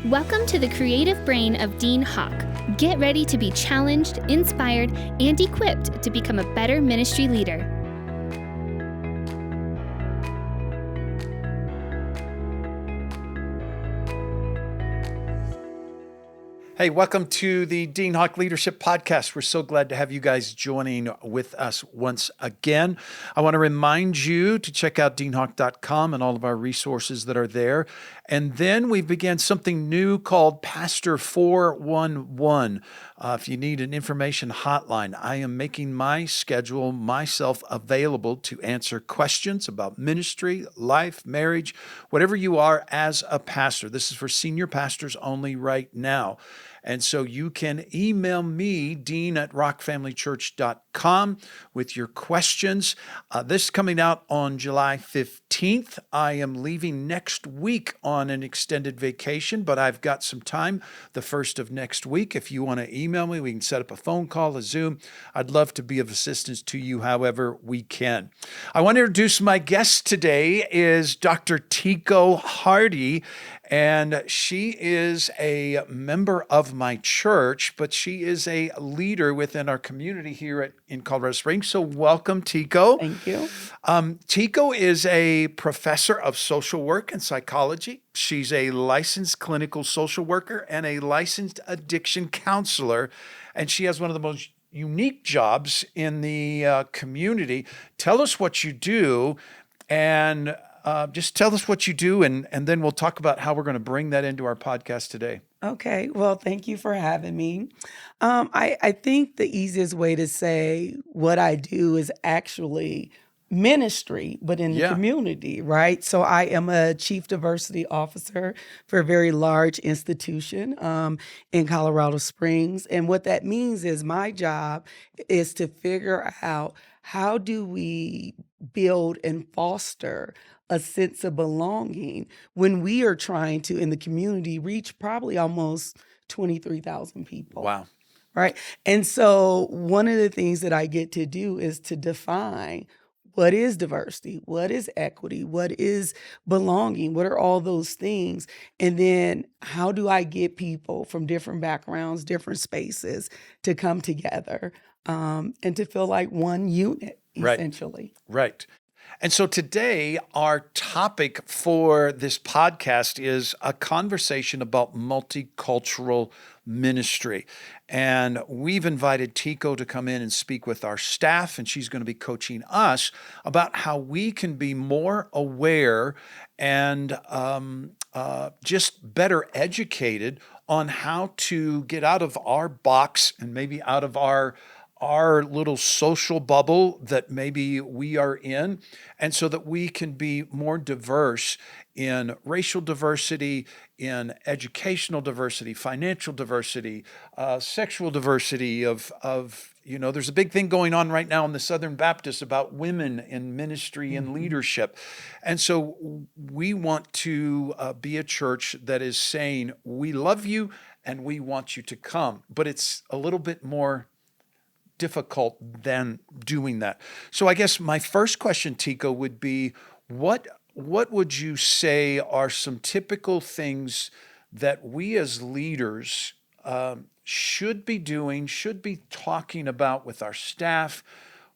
Welcome to the creative brain of Dean Hawk. Get ready to be challenged, inspired, and equipped to become a better ministry leader. Hey, welcome to the Dean Hawk Leadership Podcast. We're so glad to have you guys joining with us once again. I want to remind you to check out deanhawk.com and all of our resources that are there. And then we began something new called Pastor 411. If you need an information hotline, I am making myself available to answer questions about ministry, life, marriage, whatever you are as a pastor. This is for senior pastors only right now. And so you can email me, dean@rockfamilychurch.com, with your questions. This is coming out on July 15th. I am leaving next week on an extended vacation, but I've got some time the first of next week. If you want to email me, we can set up a phone call, a Zoom. I'd love to be of assistance to you however we can. I want to introduce my guest today is Dr. Tiko Hardy, and she is a member of my church, but she is a leader within our community here in Colorado Springs. So welcome, Tiko. Thank you. Tiko is a professor of social work and psychology. She's a licensed clinical social worker and a licensed addiction counselor, and she has one of the most unique jobs in the community. Tell us what you do, and just tell us what you do, and then we'll talk about how we're going to bring that into our podcast today. Okay. Well, thank you for having me. I think the easiest way to say what I do is actually ministry, but in the community, right? So I am a chief diversity officer for a very large institution in Colorado Springs. And what that means is my job is to figure out how do we build and foster a sense of belonging when we are trying to, in the community, reach probably almost 23,000 people. Wow. Right. And so one of the things that I get to do is to define what is diversity, what is equity, what is belonging, what are all those things? And then how do I get people from different backgrounds, different spaces to come together and to feel like one unit, essentially. Right. And so today, our topic for this podcast is a conversation about multicultural ministry. And we've invited Tiko to come in and speak with our staff, and she's going to be coaching us about how we can be more aware and just better educated on how to get out of our box and maybe out of our little social bubble that maybe we are in, and so that we can be more diverse in racial diversity, in educational diversity, financial diversity, sexual diversity of there's a big thing going on right now in the Southern Baptist about women in ministry and leadership. And so we want to be a church that is saying, we love you and we want you to come, but it's a little bit more difficult than doing that. So I guess my first question, Tiko, would be what would you say are some typical things that we as leaders should be doing, should be talking about with our staff?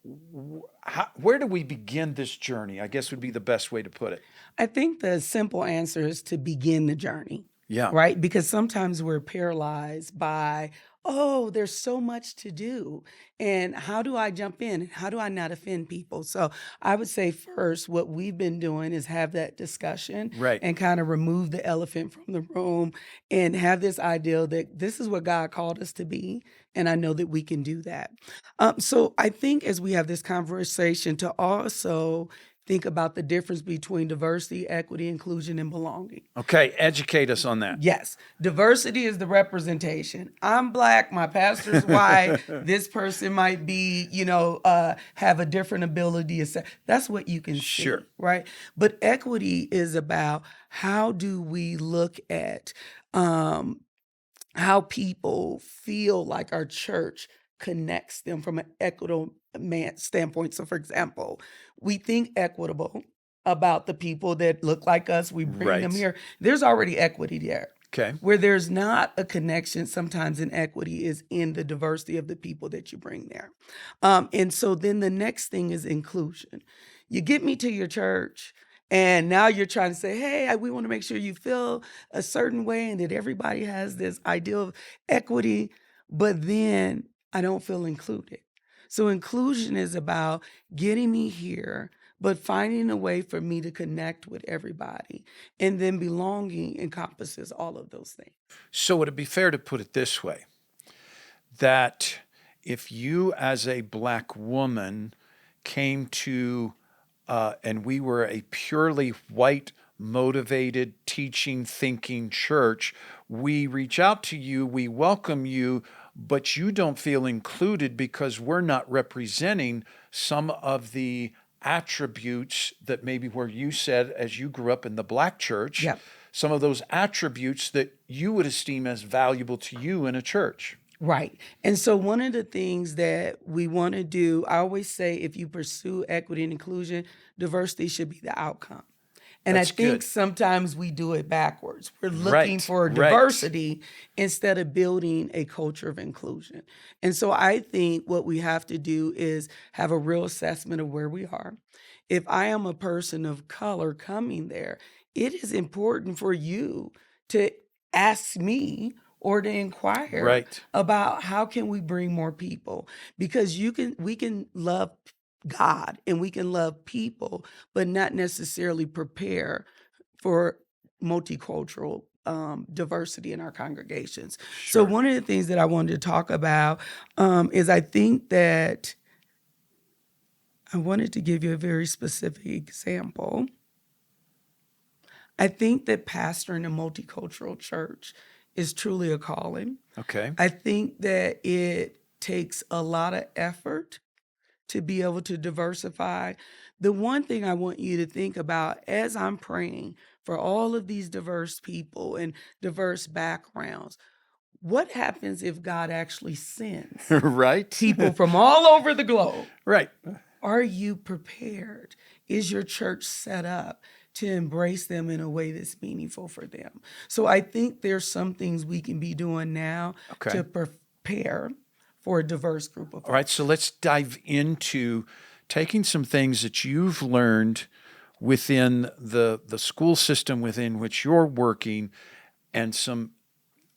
Where do we begin this journey, I guess would be the best way to put it. I think the simple answer is to begin the journey. Yeah. Right? Because sometimes we're paralyzed by, oh, there's so much to do. And how do I jump in? How do I not offend people? So I would say first, what we've been doing is have that discussion and kind of remove the elephant from the room and have this idea that this is what God called us to be. And I know that we can do that. So I think as we have this conversation to also think about the difference between diversity, equity, inclusion, and belonging. Okay, educate us on that. Yes. Diversity is the representation. I'm Black, my pastor's white, this person might be, have a different ability. That's what you can see, right? But equity is about how do we look at how people feel like our church connects them from an equitable standpoint. So, for example, we think equitable about the people that look like us. We bring them here. There's already equity there. Okay. Where there's not a connection, sometimes in equity, is in the diversity of the people that you bring there. And so then the next thing is inclusion. You get me to your church, and now you're trying to say, hey, we want to make sure you feel a certain way and that everybody has this ideal of equity, but then I don't feel included. So inclusion is about getting me here, but finding a way for me to connect with everybody. And then belonging encompasses all of those things. So would it be fair to put it this way, that if you as a Black woman came to, and we were a purely white motivated, teaching, thinking church, we reach out to you, we welcome you, but you don't feel included because we're not representing some of the attributes that maybe where you said, as you grew up in the Black church, Yep. some of those attributes that you would esteem as valuable to you in a church. Right. And so one of the things that we want to do, I always say, if you pursue equity and inclusion, diversity should be the outcome. And That's I think good. sometimes we do it backwards. We're looking Right, for right. diversity instead of building a culture of inclusion. And so I think what we have to do is have a real assessment of where we are. If I am a person of color coming there, it is important for you to ask me or to inquire Right. about how can we bring more people, because we can love God and we can love people, but not necessarily prepare for multicultural diversity in our congregations. So Sure. one of the things that I wanted to talk about is I think that I wanted to give you a very specific example. I think that pastoring a multicultural church is truly a calling. Okay. I think that it takes a lot of effort to be able to diversify. The one thing I want you to think about as I'm praying for all of these diverse people and diverse backgrounds, what happens if God actually sends Right. people from all over the globe? Right. Are you prepared? Is your church set up to embrace them in a way that's meaningful for them? So I think there's some things we can be doing now Okay. to prepare for a diverse group of All right, so let's dive into taking some things that you've learned within the school system within which you're working, and some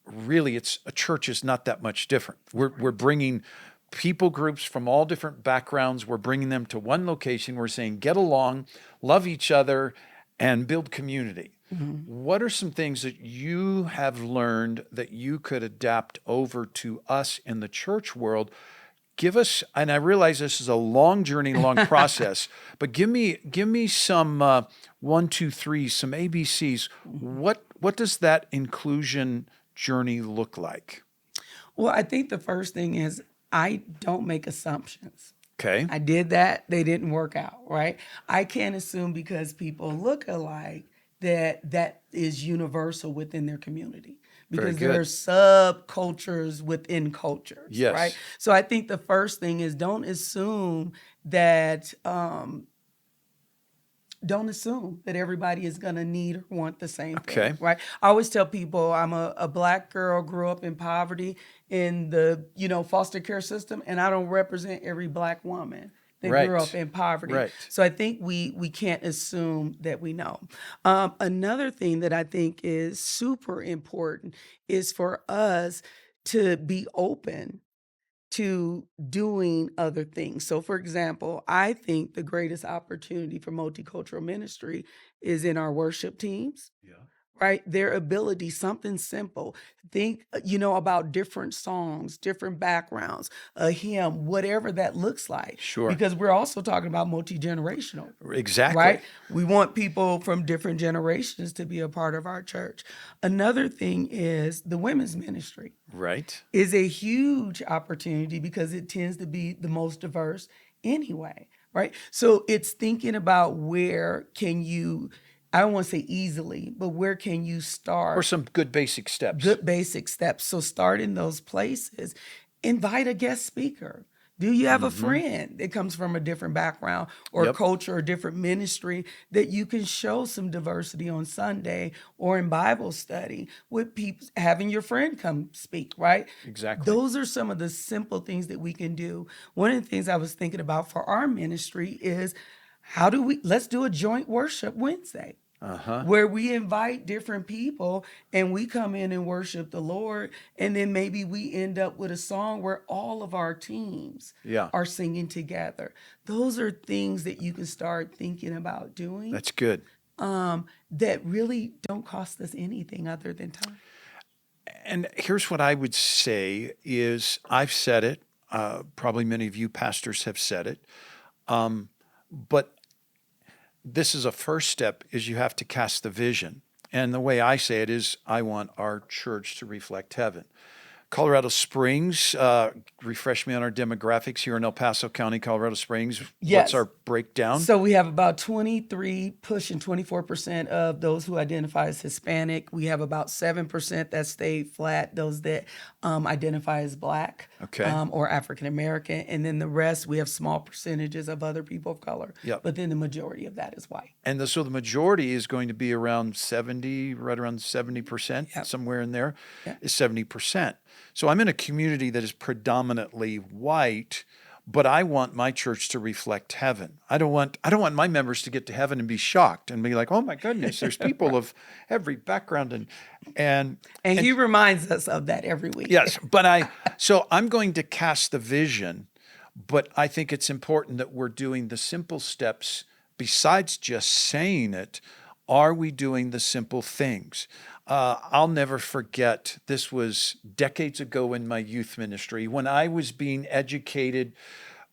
really, it's a church is not that much different. We're bringing people groups from all different backgrounds. We're bringing them to one location. We're saying get along, love each other, and build community. What are some things that you have learned that you could adapt over to us in the church world? Give us, and I realize this is a long journey, long process, but give me some 1, 2, 3, some ABCs. What does that inclusion journey look like? Well, I think the first thing is I don't make assumptions. Okay. I did that, they didn't work out, right? I can't assume because people look alike that is universal within their community, because Very there good. are subcultures within cultures, Yes. right? So I think the first thing is don't assume that everybody is going to need or want the same Okay. thing, right? I always tell people I'm a Black girl, grew up in poverty in the foster care system, and I don't represent every Black woman that grew Right. up in poverty. Right. So I think we can't assume that we know. Another thing that I think is super important is for us to be open to doing other things. So for example, I think the greatest opportunity for multicultural ministry is in our worship teams. Yeah. Right? Their ability, something simple. Think, about different songs, different backgrounds, a hymn, whatever that looks like. Sure. Because we're also talking about multi-generational. Exactly. Right? We want people from different generations to be a part of our church. Another thing is the women's ministry. Right. Is a huge opportunity because it tends to be the most diverse anyway, right? So it's thinking about where can you, I don't want to say easily, but where can you start? Or some good basic steps. Good basic steps. So start in those places. Invite a guest speaker. Do you have a friend that comes from a different background or Yep. culture or different ministry that you can show some diversity on Sunday or in Bible study with people, having your friend come speak, right? Exactly. Those are some of the simple things that we can do. One of the things I was thinking about for our ministry is let's do a joint worship Wednesday where we invite different people and we come in and worship the Lord. And then maybe we end up with a song where all of our teams Yeah. are singing together. Those are things that you can start thinking about doing That's good. that really don't cost us anything other than time. And here's what I would say is I've said it. Probably many of you pastors have said it. But this is a first step is you have to cast the vision. And the way I say it is I want our church to reflect heaven. Colorado Springs, refresh me on our demographics here in El Paso County, Colorado Springs. What's Yes. our breakdown? So we have about 23, pushing 24% of those who identify as Hispanic. We have about 7% that stay flat, those that identify as Black Okay. or African American. And then the rest, we have small percentages of other people of color. Yep. But then the majority of that is white. And so the majority is going to be around 70, right around 70%, Yep. somewhere in there Yeah. is 70%. So I'm in a community that is predominantly white, but I want my church to reflect heaven. I don't want my members to get to heaven and be shocked and be like, "Oh my goodness, there's people of every background and He reminds us of that every week. yes, but so I'm going to cast the vision, but I think it's important that we're doing the simple steps besides just saying it. Are we doing the simple things? I'll never forget, this was decades ago in my youth ministry. When I was being educated,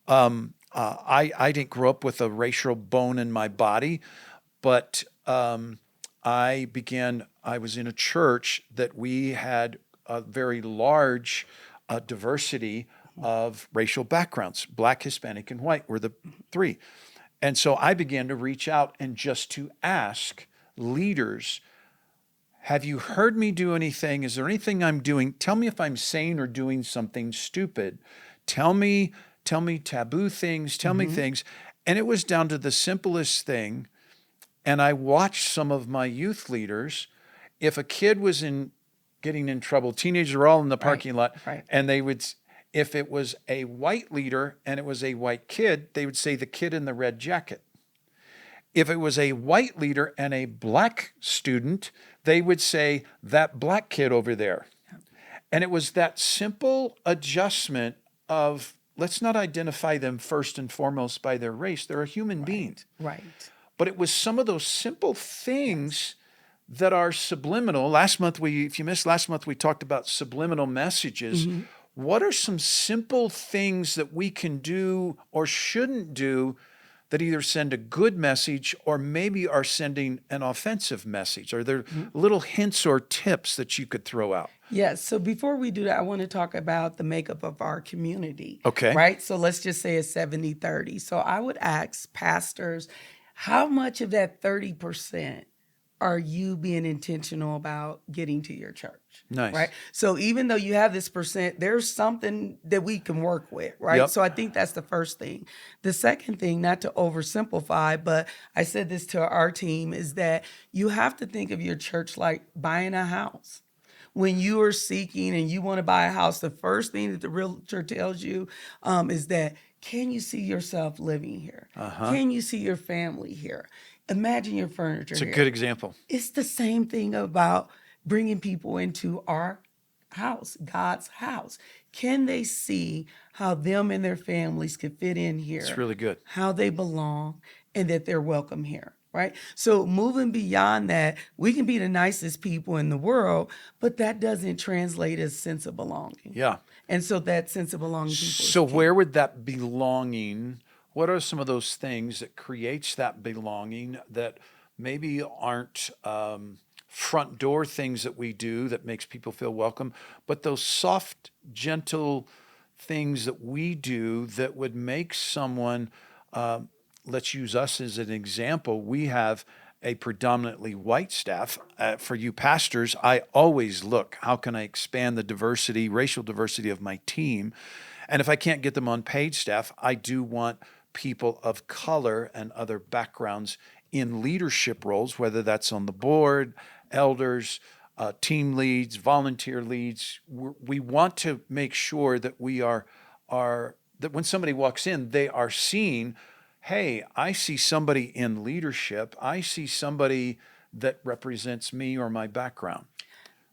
I didn't grow up with a racial bone in my body, but I was in a church that we had a very large diversity of racial backgrounds. Black, Hispanic, and white were the three. And so I began to reach out and just to ask leaders, have you heard me do anything? Is there anything I'm doing? Tell me if I'm saying or doing something stupid. Tell me taboo things, tell me things. And it was down to the simplest thing. And I watched some of my youth leaders, if a kid was getting in trouble, teenagers are all in the parking lot, right. and they would, if it was a white leader and it was a white kid, they would say the kid in the red jacket. If it was a white leader and a Black student, they would say that Black kid over there. And it was that simple adjustment of let's not identify them first and foremost by their race. They're a human being. Right. But it was some of those simple things that are subliminal. If you missed last month, we talked about subliminal messages. What are some simple things that we can do or shouldn't do that either send a good message or maybe are sending an offensive message? Are there little hints or tips that you could throw out? Yes. So before we do that, I want to talk about the makeup of our community. Okay. Right? So let's just say it's 70-30. So I would ask pastors, how much of that 30% are you being intentional about getting to your church? Nice. Right? So even though you have this percent, there's something that we can work with, right? Yep. So I think that's the first thing. The second thing, not to oversimplify, but I said this to our team, is that you have to think of your church like buying a house. When you are seeking and you want to buy a house, the first thing that the realtor tells you is that, can you see yourself living here? Can you see your family here? Imagine your furniture It's a here. good example. It's the same thing about bringing people into our house, God's house. Can they see how them and their families can fit in here? It's really good. How they belong and that they're welcome here, right? So moving beyond that, we can be the nicest people in the world, but that doesn't translate as sense of belonging. Yeah. And so that sense of belonging people is So key. where would that belonging, what are some of those things that creates that belonging that maybe aren't front door things that we do that makes people feel welcome, but those soft, gentle things that we do that would make someone, let's use us as an example. We have a predominantly white staff. For you pastors, I always look, how can I expand the diversity, racial diversity of my team? And if I can't get them on paid staff, I do want people of color and other backgrounds in leadership roles, whether that's on the board, elders, team leads, volunteer leads. We want to make sure that we are that when somebody walks in, they are seeing, hey, I see somebody in leadership. I see somebody that represents me or my background.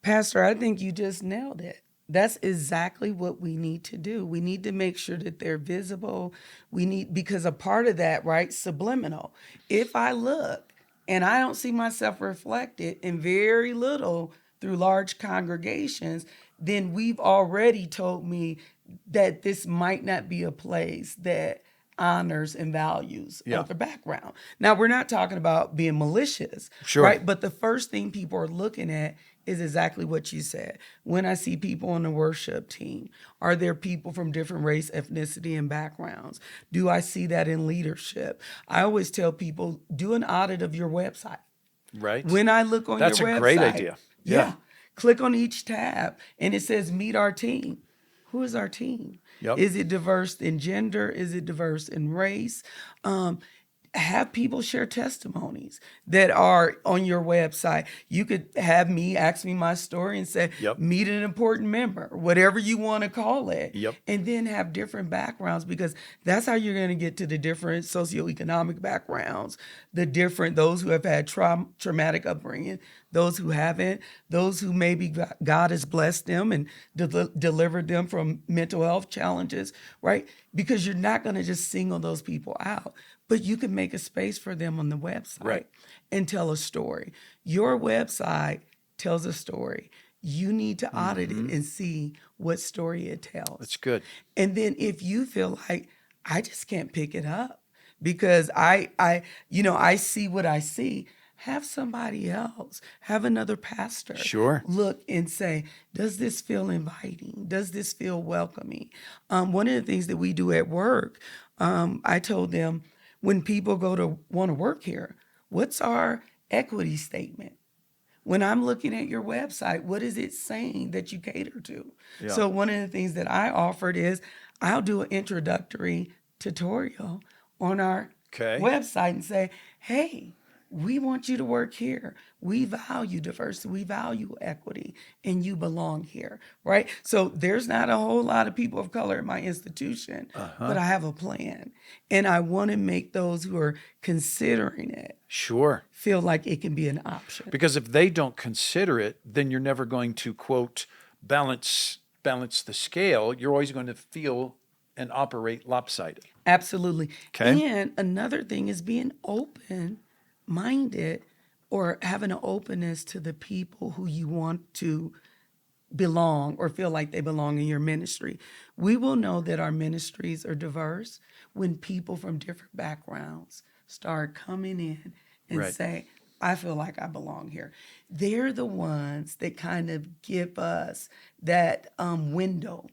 Pastor, I think you just nailed it. That's exactly what we need to do. We need to make sure that they're visible. Because a part of that, right, subliminal. If I look and I don't see myself reflected in very little through large congregations, then we've already told me that this might not be a place that honors and values other background. Now, we're not talking about being malicious, right? But the first thing people are looking at is exactly what you said. When I see people on the worship team, are there people from different race, ethnicity, and backgrounds? Do I see that in leadership? I always tell people, do an audit of your website. Right. When I look on your website. That's a great idea. Yeah. Click on each tab and it says meet our team. Who is our team? Yep. Is it diverse in gender? Is it diverse in race? Have people share testimonies that are on your website. You could have me ask me my story and say, meet an important member, whatever you want to call it. And then have different backgrounds, because that's how you're going to get to the different socioeconomic backgrounds, those who have had traumatic upbringing, those who haven't, those who maybe God has blessed them and delivered them from mental health challenges, right? Because you're not going to just single those people out, but you can make a space for them on the website and tell a story. Your website tells a story. You need to audit it and see what story it tells. That's good. And then if you feel like, I just can't pick it up because I see what I see, have somebody else, have another pastor look and say, does this feel inviting? Does this feel welcoming? One of the things that we do at work, I told them, when people want to work here, what's our equity statement? When I'm looking at your website, what is it saying that you cater to? So one of the things that I offered is I'll do an introductory tutorial on our website and say, hey, we want you to work here. We value diversity. We value equity, and you belong here, right? So there's not a whole lot of people of color in my institution, but I have a plan. And I want to make those who are considering it feel like it can be an option. Because if they don't consider it, then you're never going to, quote, balance the scale. You're always going to feel and operate lopsided. Absolutely. And another thing is being open-minded or having an openness to the people who you want to belong or feel like they belong in your ministry. We will know that our ministries are diverse when people from different backgrounds start coming in and say, I feel like I belong here. They're the ones that kind of give us that window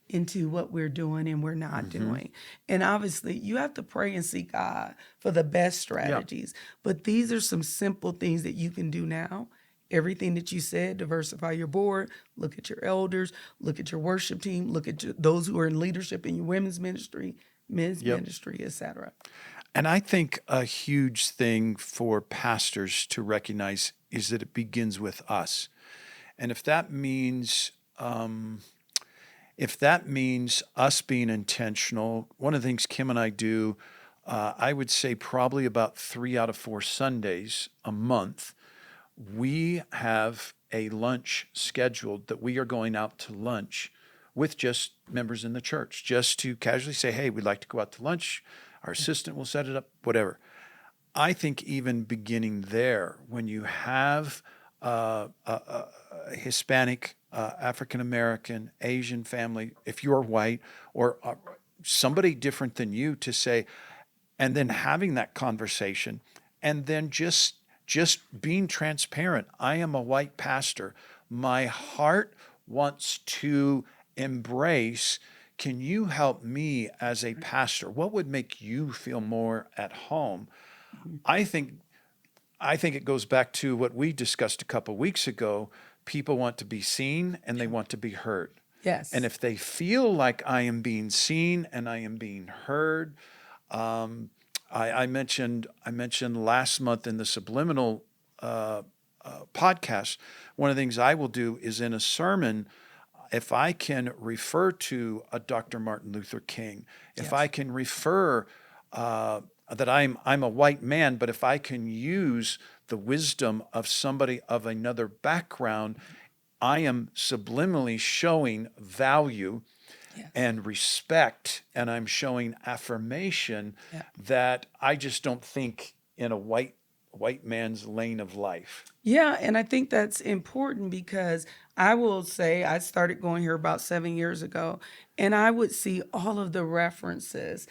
into what we're doing and we're not doing. And obviously, you have to pray and seek God for the best strategies. But these are some simple things that you can do now. Everything that you said, diversify your board, look at your elders, look at your worship team, look at those who are in leadership in your women's ministry, men's ministry, etc. And I think a huge thing for pastors to recognize is that it begins with us. And if that means us being intentional, one of the things Kim and I do, I would say probably about 3 out of 4 Sundays a month, we have a lunch scheduled that we are going out to lunch with just members in the church, just to casually say, hey, we'd like to go out to lunch. Our assistant will set it up, whatever. I think even beginning there, when you have a Hispanic, African-American, Asian family, if you're white, or somebody different than you, to say, and then having that conversation, and then just being transparent. I am a white pastor. My heart wants to embrace, can you help me as a pastor? What would make you feel more at home? I think it goes back to what we discussed a couple weeks ago. People want to be seen and they want to be heard. Yes. And if they feel like I am being seen and I am being heard, I mentioned last month in the subliminal podcast, one of the things I will do is in a sermon, if I can refer to a Dr. Martin Luther King, if I can refer that I'm a white man, but if I can use the wisdom of somebody of another background, I am subliminally showing value and respect, and I'm showing affirmation that I just don't think in a white man's lane of life. Yeah, and I think that's important because I will say I started going here about 7 years ago, and I would see all of the references,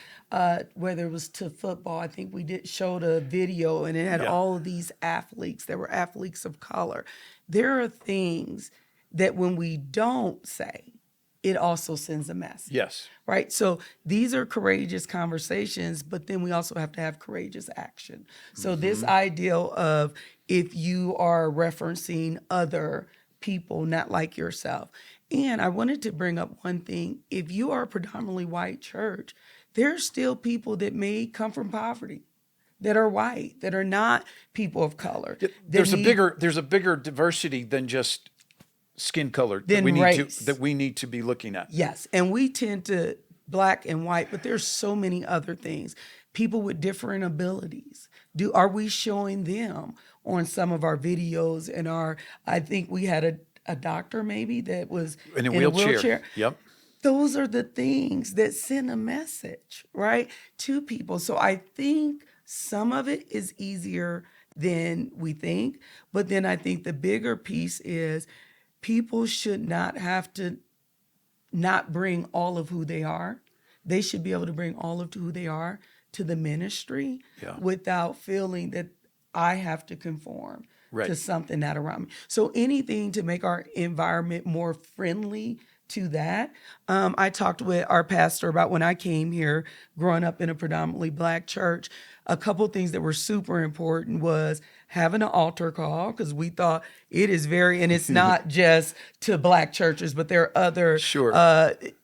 whether it was to football. I think we showed a video, and it had all of these athletes. There were athletes of color. There are things that when we don't say, it also sends a message. Yes. Right? So these are courageous conversations, but then we also have to have courageous action. So this ideal of if you are referencing other people, not like yourself. And I wanted to bring up one thing. If you are a predominantly white church, there's still people that may come from poverty, that are white, that are not people of color. There's a bigger diversity than just skin color Than race. that we need to be looking at. Yes, and we tend to black and white, but there's so many other things. People with different abilities. Are we showing them on some of our videos and I think we had a doctor maybe that was in a wheelchair. Yep. Those are the things that send a message, right, to people. So I think some of it is easier than we think, but then I think the bigger piece is people should not have to not bring all of who they are. They should be able to bring all of who they are to the ministry without feeling that I have to conform to something not around me. So anything to make our environment more friendly to that. I talked with our pastor about when I came here, growing up in a predominantly black church, a couple of things that were super important was having an altar call, because we thought it is and it's not just to black churches, but there are other,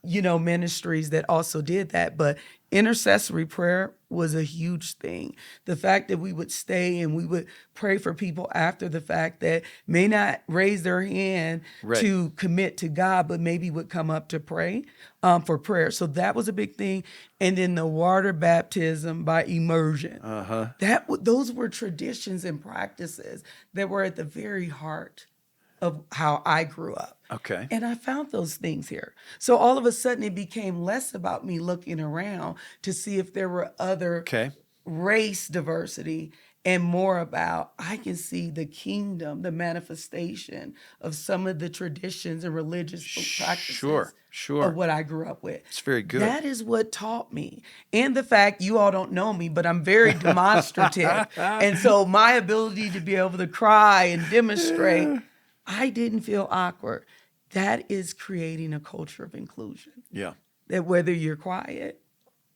ministries that also did that. But intercessory prayer was a huge thing. The fact that we would stay and we would pray for people after the fact that may not raise their hand to commit to God, but maybe would come up to pray for prayer. So that was a big thing. And then the water baptism by immersion. Those were traditions and practices that were at the very heart of how I grew up. Okay. And I found those things here. So all of a sudden it became less about me looking around to see if there were other race diversity and more about I can see the kingdom, the manifestation of some of the traditions and religious practices of what I grew up with. It's very good. That is what taught me. And the fact you all don't know me, but I'm very demonstrative. And so my ability to be able to cry and demonstrate, I didn't feel awkward. That is creating a culture of inclusion. Yeah. That whether you're quiet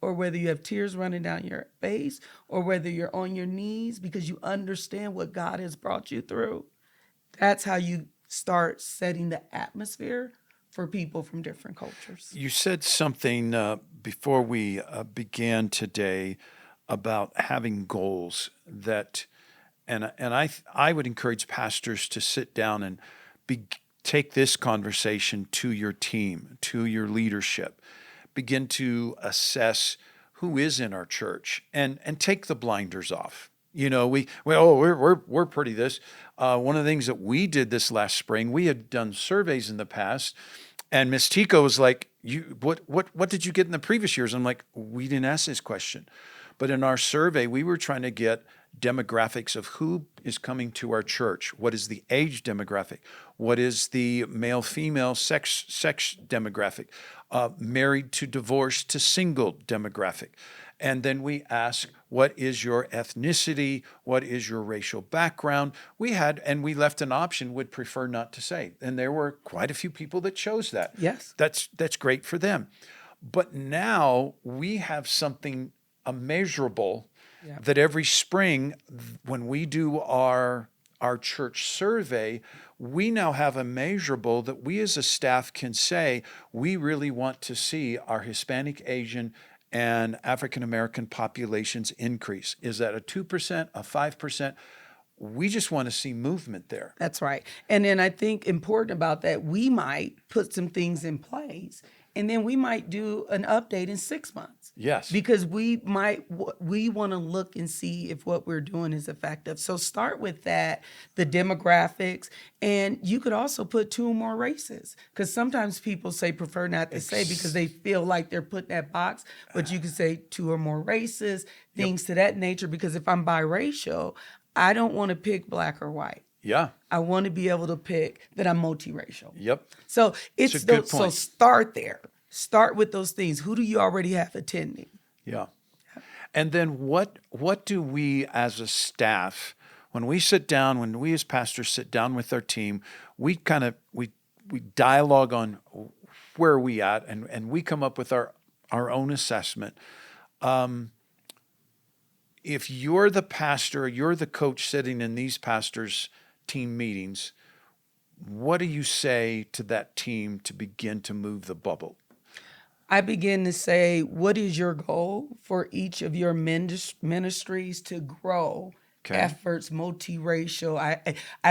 or whether you have tears running down your face or whether you're on your knees because you understand what God has brought you through, that's how you start setting the atmosphere for people from different cultures. You said something before we began today about having goals that, and I would encourage pastors to sit down and take this conversation to your team, to your leadership. Begin to assess who is in our church and take the blinders off. You know, we're pretty this. One of the things that we did this last spring, we had done surveys in the past, and Miss Tiko was like, what did you get in the previous years? I'm like, we didn't ask this question. But in our survey, we were trying to get demographics of who is coming to our church. What is the age demographic? What is the male-female sex demographic? Married to divorced to single demographic. And then we ask, what is your ethnicity? What is your racial background? We left an option, would prefer not to say. And there were quite a few people that chose that. Yes. That's great for them. But now we have something immeasurable that every spring when we do our church survey, we now have a measurable that we as a staff can say, we really want to see our Hispanic, Asian, and African American populations increase. Is that a 2%, a 5%? We just want to see movement there. That's right. And then I think important about that, we might put some things in place, and then we might do an update in 6 months. Yes. Because we want to look and see if what we're doing is effective. So start with that, the demographics, and you could also put 2 or more races, because sometimes people prefer not to say because they feel like they're put in that box, but you could say 2 or more races, things to that nature, because if I'm biracial, I don't want to pick black or white. Yeah. I want to be able to pick that I'm multiracial. Yep. So It's a good so point. start there. Start with those things. Who do you already have attending? Yeah. And then what do we as a staff, when we sit down, when we as pastors sit down with our team, we dialogue on where are we at, and we come up with our own assessment. If you're the pastor, you're the coach sitting in these pastors' team meetings, what do you say to that team to begin to move the bubble? I begin to say, what is your goal for each of your ministries to grow? Okay. Efforts, multiracial. I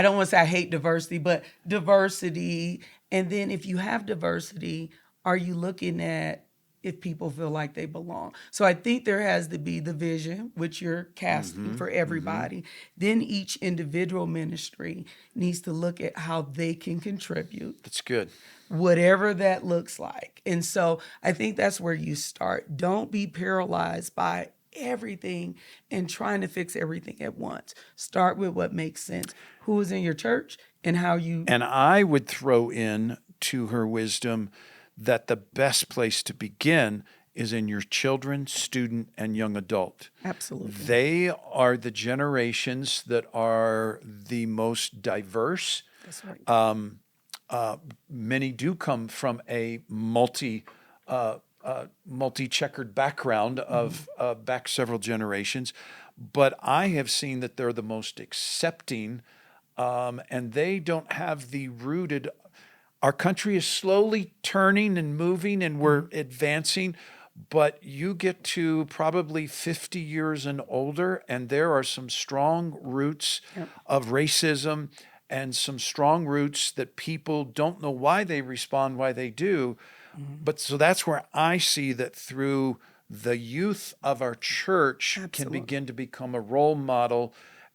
don't want to say I hate diversity, but diversity. And then if you have diversity, are you looking at if people feel like they belong? So I think there has to be the vision, which you're casting for everybody. Then each individual ministry needs to look at how they can contribute. That's good. Whatever that looks like. And so I think that's where you start. Don't be paralyzed by everything and trying to fix everything at once. Start with what makes sense. Who is in your church and how you... And I would throw in to her wisdom that the best place to begin is in your children, student, and young adult. Absolutely. They are the generations that are the most diverse. That's right. Many do come from a multi-checkered background of back several generations, but I have seen that they're the most accepting, and they don't have the rooted. Our country is slowly turning and moving, and we're advancing, but you get to probably 50 years and older, and there are some strong roots of racism and some strong roots that people don't know why they respond, why they do. But so that's where I see that through the youth of our church can begin to become a role model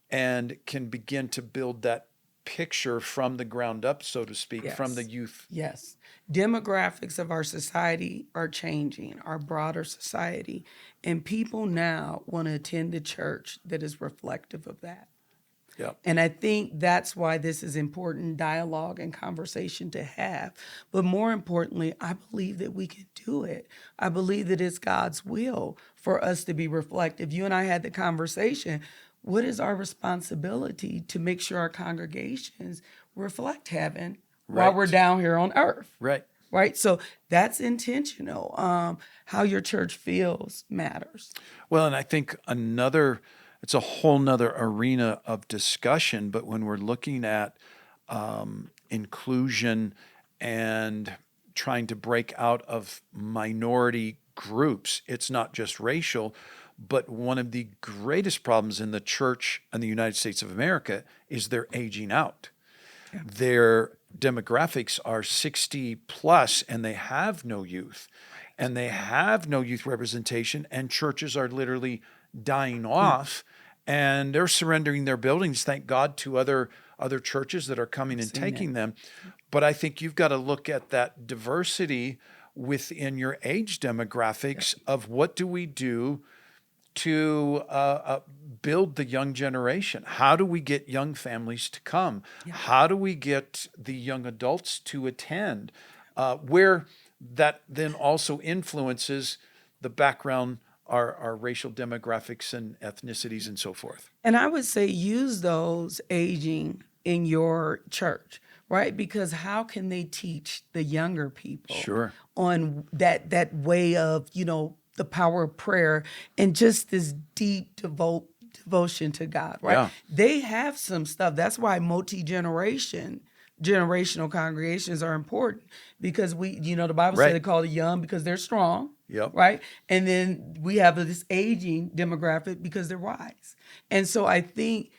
and can begin to build that picture from the ground up, so to speak, from the youth. Yes. Demographics of our society are changing, our broader society, and people now want to attend a church that is reflective of that. Yep. And I think that's why this is important dialogue and conversation to have. But more importantly, I believe that we can do it. I believe that it's God's will for us to be reflective. You and I had the conversation. What is our responsibility to make sure our congregations reflect heaven while we're down here on earth? Right. Right. So that's intentional. How your church feels matters. Well, and I think it's a whole nother arena of discussion, but when we're looking at inclusion and trying to break out of minority groups, it's not just racial, but one of the greatest problems in the church in the United States of America is they're aging out. Yeah. Their demographics are 60 plus, and they have no youth, and they have no youth representation, and churches are literally dying off, and they're surrendering their buildings, thank God, to other churches that are coming and taking them. But I think you've got to look at that diversity within your age demographics of what do we do to build the young generation? How do we get young families to come? Yeah. How do we get the young adults to attend? Where that then also influences the background, our racial demographics and ethnicities and so forth. And I would say use those aging in your church, right? Because how can they teach the younger people on that way of, the power of prayer and just this deep devotion to God, right? Yeah. They have some stuff. That's why multi-generation generational congregations are important because the Bible said Right. they call it young because they're strong. Yep. Right. And then we have this aging demographic because they're wise. And so I think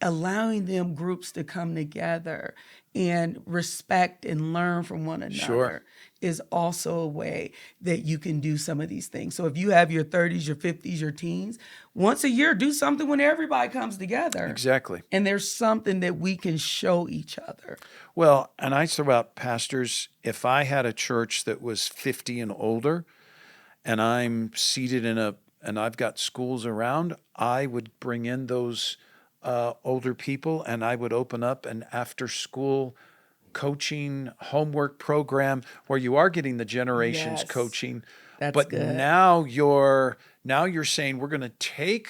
allowing them groups to come together and respect and learn from one another Sure. is also a way that you can do some of these things. So if you have your 30s, your 50s, your teens, once a year, do something when everybody comes together. Exactly. And there's something that we can show each other. Well, and I throw out pastors, if I had a church that was 50 and older and I'm seated and I've got schools around, I would bring in those older people and I would open up an after school coaching homework program where you are getting the generations Yes. coaching. That's But good. now you're saying we're going to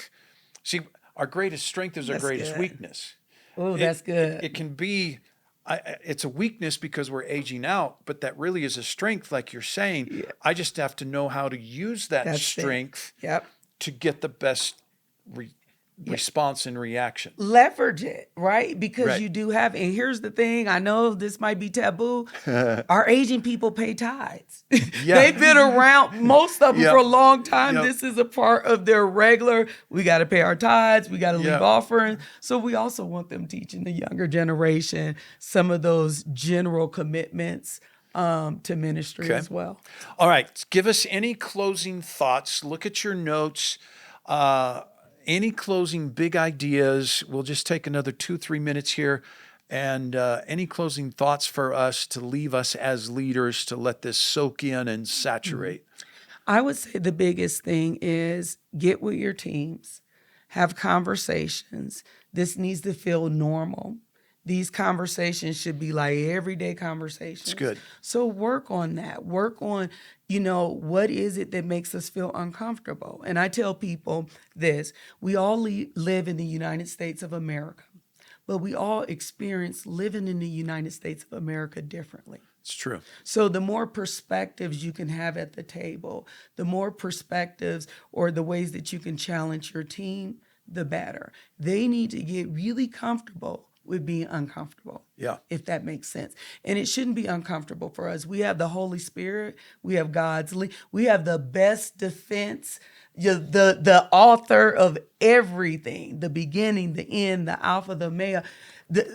see, our greatest strength is our That's greatest good. weakness. Oh, that's good. It can be, it's a weakness because we're aging out, but that really is a strength, like you're saying. Yeah. I just have to know how to use that That's it. strength Yep. to get the best response and reaction. Leverage it, right? Because Right. you do have, and here's the thing, I know this might be taboo. Our Asian people pay tithes. Yeah. They've been around, most of them, Yep. for a long time. Yep. This is a part of their regular, we got to pay our tithes, we got to Yep. leave offerings. So we also want them teaching the younger generation some of those general commitments to ministry Okay. as well. All right. Give us any closing thoughts. Look at your notes. Any closing big ideas? We'll just take another 2-3 minutes here. And any closing thoughts for us to leave us as leaders to let this soak in and saturate? I would say the biggest thing is get with your teams, have conversations. This needs to feel normal. These conversations should be like everyday conversations. It's good. So work on that. Work on, what is it that makes us feel uncomfortable? And I tell people this, we all live in the United States of America, but we all experience living in the United States of America differently. It's true. So the more perspectives you can have at the table, the more perspectives or the ways that you can challenge your team, the better. They need to get really comfortable with being uncomfortable. Yeah. If that makes sense. And it shouldn't be uncomfortable for us. We have the Holy Spirit. We have we have the best defense, the author of everything, the beginning, the end, the Alpha, the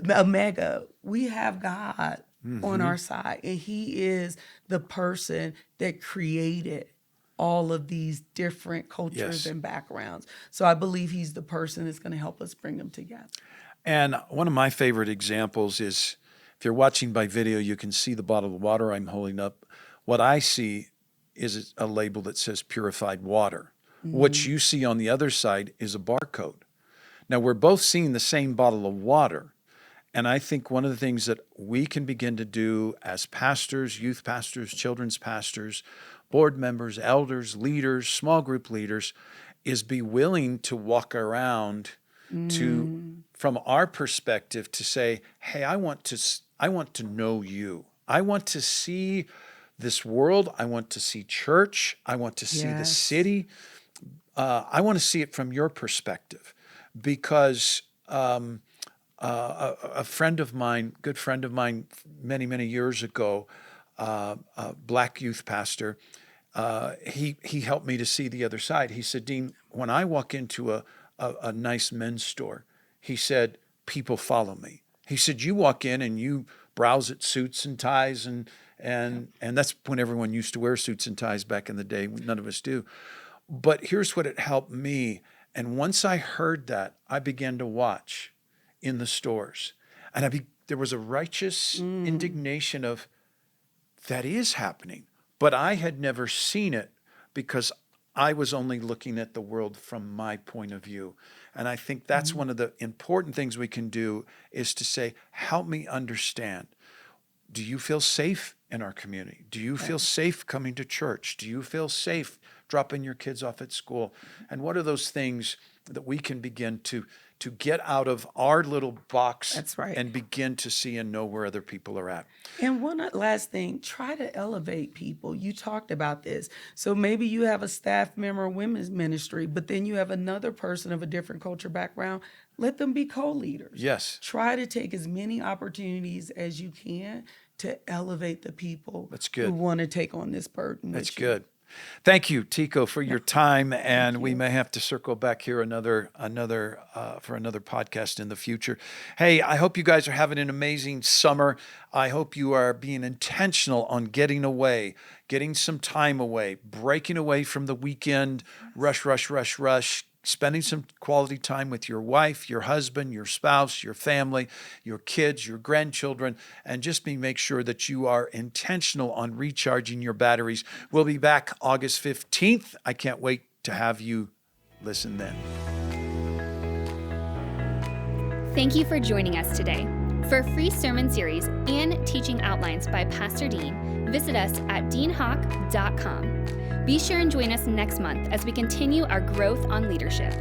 Omega. We have God on our side, and He is the person that created all of these different cultures Yes. and backgrounds. So I believe He's the person that's going to help us bring them together. And one of my favorite examples is, if you're watching by video, you can see the bottle of water I'm holding up. What I see is a label that says purified water. What you see on the other side is a barcode. Now, we're both seeing the same bottle of water. And I think one of the things that we can begin to do as pastors, youth pastors, children's pastors, board members, elders, leaders, small group leaders, is be willing to walk around from our perspective to say, hey, I want to know you. I want to see this world. I want to see church. I want to see the Yes. city. I want to see it from your perspective, because a friend of mine, good friend of mine, many, many years ago, a black youth pastor, he helped me to see the other side. He said, Dean, when I walk into a nice men's store, he said, people follow me. He said, you walk in and you browse at suits and ties, and that's when everyone used to wear suits and ties back in the day. None of us do. But here's what it helped me. And once I heard that, I began to watch in the stores. And there was a righteous indignation of, that is happening. But I had never seen it because I was only looking at the world from my point of view. And I think that's one of the important things we can do, is to say, help me understand. Do you feel safe in our community? Do you feel safe coming to church? Do you feel safe dropping your kids off at school? And what are those things that we can begin to to get out of our little box. That's right. And begin to see and know where other people are at. And one last thing, try to elevate people. You talked about this. So maybe you have a staff member of women's ministry, but then you have another person of a different culture background. Let them be co-leaders. Yes. Try to take as many opportunities as you can to elevate the people That's good. who want to take on this burden. That's good. Thank you, Tiko, for your time, and we may have to circle back here for another podcast in the future. Hey, I hope you guys are having an amazing summer. I hope you are being intentional on getting away, getting some time away, breaking away from the weekend rush, spending some quality time with your wife, your husband, your spouse, your family, your kids, your grandchildren, and just make sure that you are intentional on recharging your batteries. We'll be back August 15th. I can't wait to have you listen then. Thank you for joining us today. For a free sermon series and teaching outlines by Pastor Dean, visit us at deanhawk.com. Be sure and join us next month as we continue our growth on leadership.